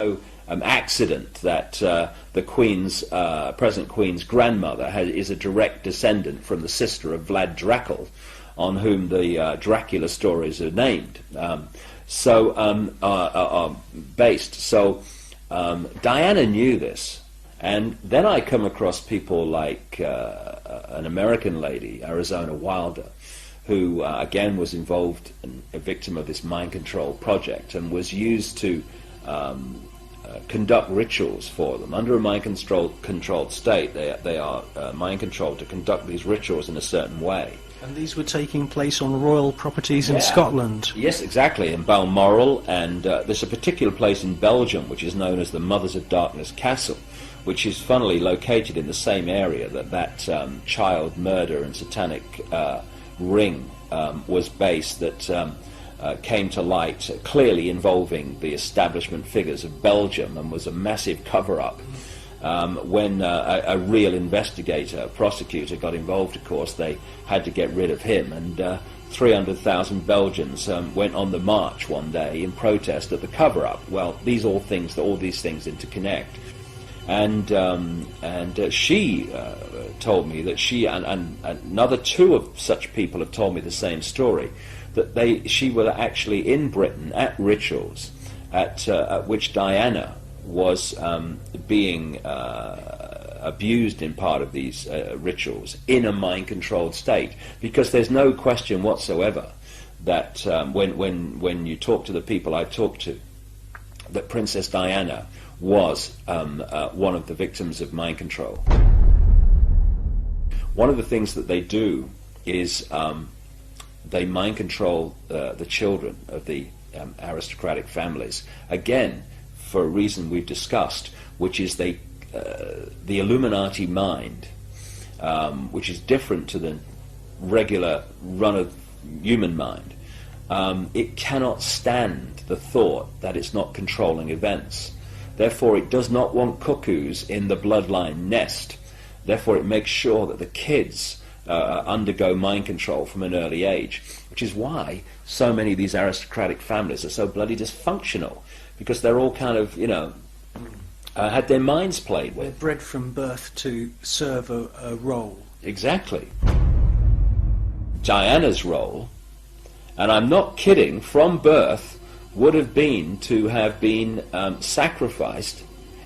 accident that the Queen's, present Queen's grandmother is a direct descendant from the sister of Vlad Dracul, on whom the Dracula stories are named. Are based. So Diana knew this, and then I come across people like an American lady, Arizona Wilder, who again was involved in a victim of this mind control project and was used to conduct rituals for them. Under a mind controlled state, they are mind controlled to conduct these rituals in a certain way. And these were taking place on royal properties in Scotland? Yes, exactly, in Balmoral, and there's a particular place in Belgium which is known as the Mothers of Darkness Castle, which is funnily located in the same area that child murder and satanic ring was based, that came to light, clearly involving the establishment figures of Belgium, and was a massive cover-up. When a real investigator, a prosecutor, got involved, of course, they had to get rid of him, and 300,000 Belgians went on the march one day in protest at the cover-up. Well, all these things interconnect. And she told me that she and another two of such people have told me the same story, that she was actually in Britain at rituals at which Diana was being abused in part of these rituals in a mind-controlled state, because there's no question whatsoever that when you talk to the people I talked to, that Princess Diana was one of the victims of mind control. One of the things that they do is they mind control the children of the aristocratic families, again for a reason we've discussed, which is the Illuminati mind, which is different to the regular run of human mind. It cannot stand the thought that it's not controlling events. Therefore, it does not want cuckoos in the bloodline nest. Therefore, it makes sure that the kids undergo mind control from an early age, which is why so many of these aristocratic families are so bloody dysfunctional, because they're all kind of, had their minds played with. They're bred from birth to serve a role. Exactly. Diana's role, and I'm not kidding, from birth, would have been to have been sacrificed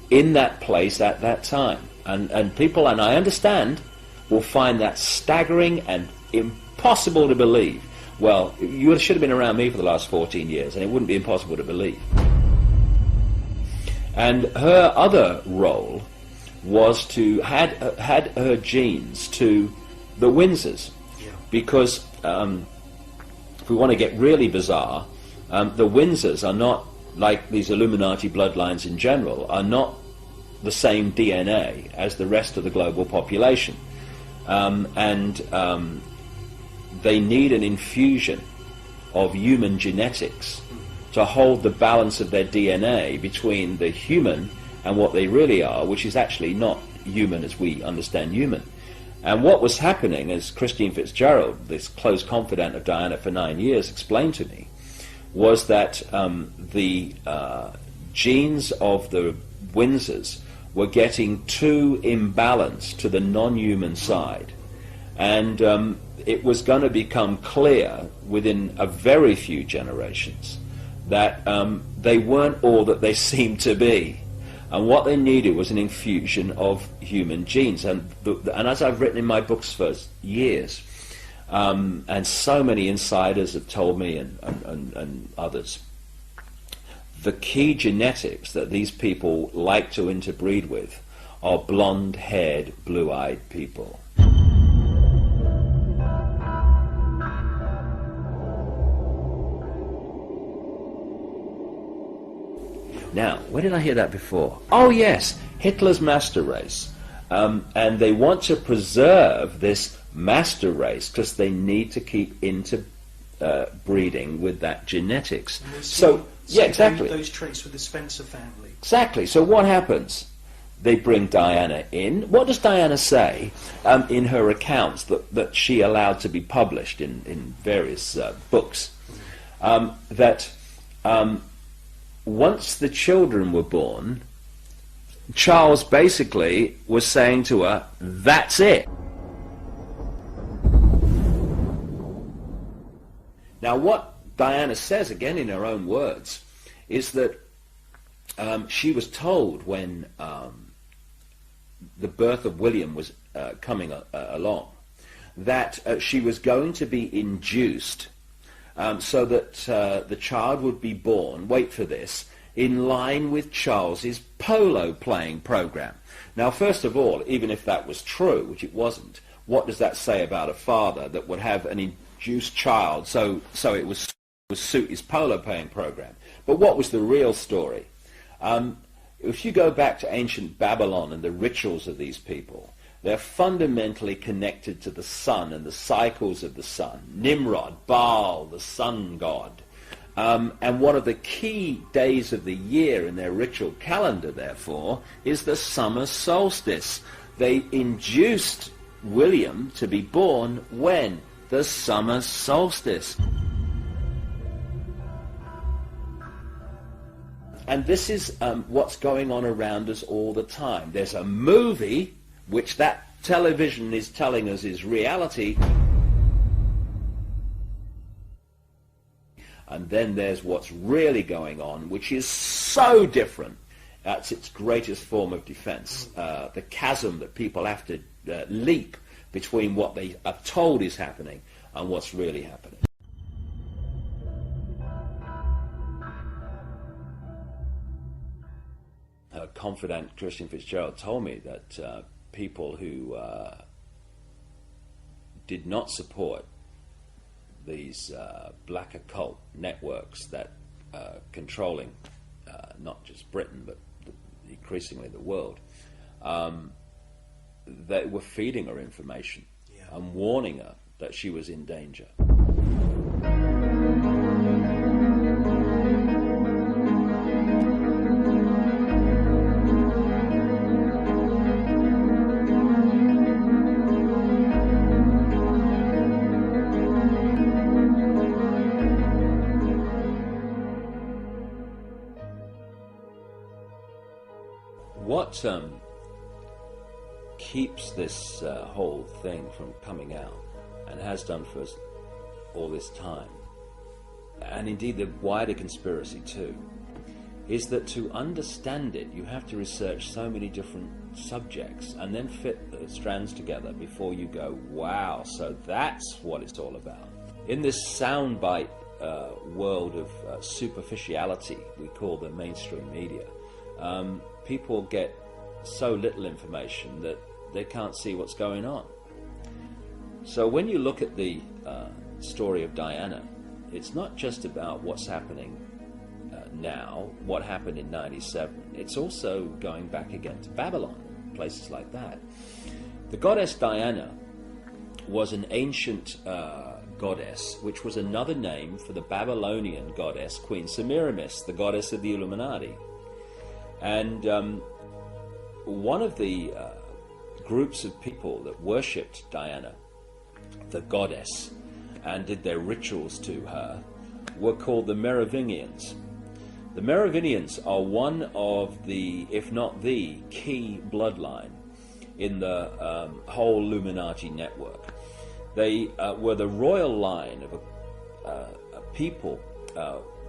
in that place at that time. And people, and I understand, will find that staggering and impossible to believe. Well, you should have been around me for the last 14 years, and it wouldn't be impossible to believe. And her other role was to had her genes to the Windsors, because if we want to get really bizarre, the Windsors are not, like these Illuminati bloodlines in general, are not the same DNA as the rest of the global population. They need an infusion of human genetics to hold the balance of their DNA between the human and what they really are, which is actually not human as we understand human. And what was happening, as Christine Fitzgerald, this close confidant of Diana for 9 years, explained to me, was that the genes of the Windsors were getting too imbalanced to the non-human side. And it was going to become clear within a very few generations that they weren't all that they seemed to be. And what they needed was an infusion of human genes. And as I've written in my books for years, and so many insiders have told me, and others, the key genetics that these people like to interbreed with are blonde-haired, blue-eyed people. Now, where did I hear that before? Oh yes, Hitler's master race. And they want to preserve this master race because they need to keep interbreeding with that genetics. So, yeah, exactly. Those traits with the Spencer family. Exactly. So what happens? They bring Diana in. What does Diana say in her accounts that she allowed to be published in various books? That once the children were born, Charles basically was saying to her, that's it. Now what Diana says, again in her own words, is that she was told when the birth of William was coming along, that she was going to be induced so that the child would be born, wait for this, in line with Charles's polo playing program. Now, first of all, even if that was true, which it wasn't, what does that say about a father that would have an induced child so it would suit his polo playing program? But what was the real story? If you go back to ancient Babylon and the rituals of these people, they're fundamentally connected to the sun and the cycles of the sun. Nimrod, Baal, the sun god. And one of the key days of the year in their ritual calendar, therefore, is the summer solstice. They induced William to be born when? The summer solstice. And this is what's going on around us all the time. There's a movie, which that television is telling us is reality, and then there's what's really going on, which is so different. That's its greatest form of defense. The chasm that people have to leap between what they are told is happening and what's really happening. A confidant, Christian Fitzgerald, told me that people who did not support these black occult networks that controlling not just Britain but increasingly the world, they were feeding her information and warning her that she was in danger. What keeps this whole thing from coming out, and has done for us all this time, and indeed the wider conspiracy too, is that to understand it you have to research so many different subjects and then fit the strands together before you go, wow, so that's what it's all about. In this soundbite world of superficiality we call the mainstream media, people get so little information that they can't see what's going on. So when you look at the story of Diana, it's not just about what's happening now, what happened in 97. It's also going back again to Babylon, places like that. The goddess Diana was an ancient goddess, which was another name for the Babylonian goddess Queen Semiramis, the goddess of the Illuminati. And one of the groups of people that worshipped Diana, the goddess, and did their rituals to her were called the Merovingians. The Merovingians are one of the, if not the, key bloodline in the whole Illuminati network. They were the royal line of a people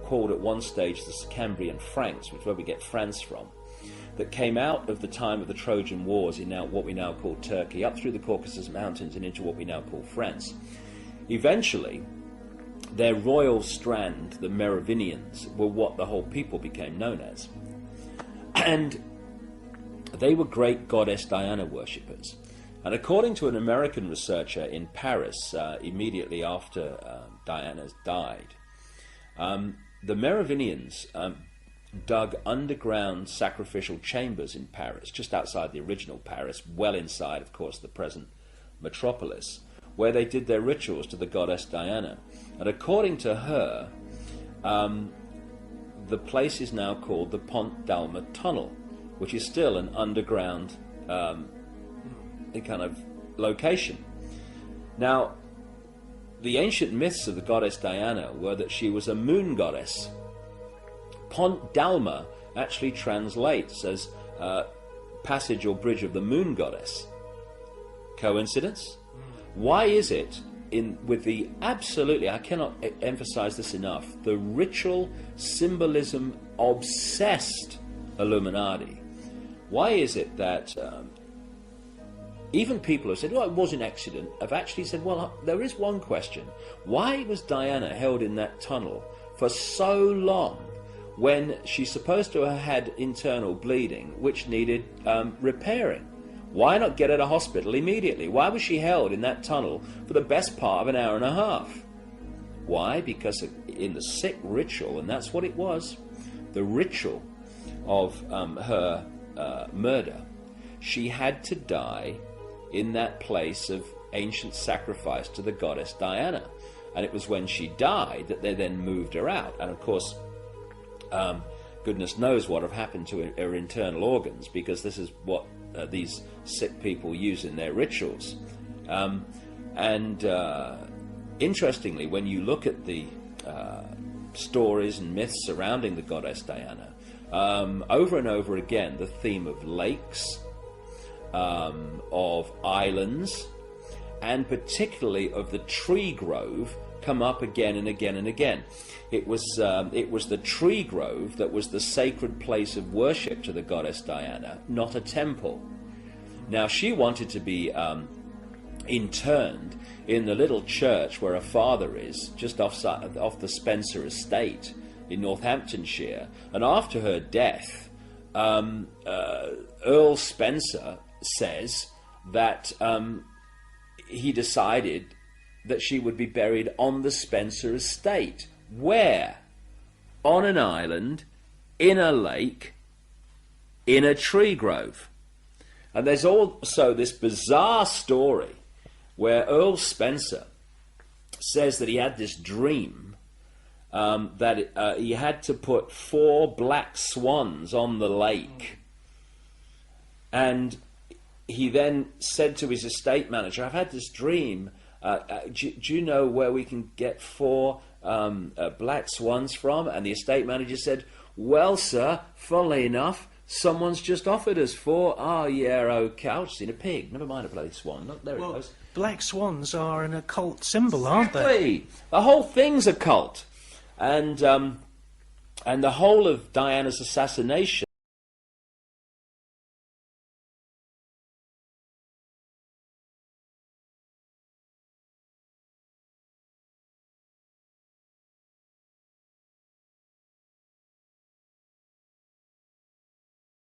called at one stage the Cambrian Franks, which is where we get France from, that came out of the time of the Trojan Wars in now what we now call Turkey, up through the Caucasus Mountains and into what we now call France. Eventually, their royal strand, the Merovingians, were what the whole people became known as. And they were great goddess Diana worshippers. And according to an American researcher in Paris, immediately after Diana died, the Merovingians dug underground sacrificial chambers in Paris, just outside the original Paris, well inside, of course, the present metropolis, where they did their rituals to the goddess Diana. And according to her, the place is now called the Pont d'Alma Tunnel, which is still an underground kind of location. Now, the ancient myths of the goddess Diana were that she was a moon goddess, Pont Dalma actually translates as passage or bridge of the moon goddess. Coincidence? Why is it with the absolutely, I cannot emphasize this enough, the ritual symbolism obsessed Illuminati, why is it that even people who said, well, it was an accident, have actually said, well, there is one question. Why was Diana held in that tunnel for so long when she's supposed to have had internal bleeding which needed repairing? Why not get her to hospital immediately? Why was she held in that tunnel for the best part of an hour and a half? Why? Because in the sick ritual, and that's what it was, the ritual of her murder, she had to die in that place of ancient sacrifice to the goddess Diana. And it was when she died that they then moved her out. And of course, goodness knows what have happened to her internal organs, because this is what these sick people use in their rituals. Interestingly, when you look at the stories and myths surrounding the goddess Diana, over and over again, the theme of lakes, of islands, and particularly of the tree grove come up again and again and again. It was the tree grove that was the sacred place of worship to the goddess Diana, not a temple. Now, she wanted to be interned in the little church where her father is, just off the Spencer estate in Northamptonshire. And after her death, Earl Spencer says that he decided that she would be buried on the Spencer estate. Where? On an island, in a lake, in a tree grove. And there's also this bizarre story where Earl Spencer says that he had this dream that he had to put 4 black swans on the lake. And he then said to his estate manager, I've had this dream. Do you know where we can get 4 black swans from? And the estate manager said, well, sir, funnily enough, someone's just offered us 4. Oh, yeah, okay. I've seen a pig. Never mind a bloody swan. There it goes. Black swans are an occult symbol, aren't they? Exactly. The whole thing's occult. And the whole of Diana's assassination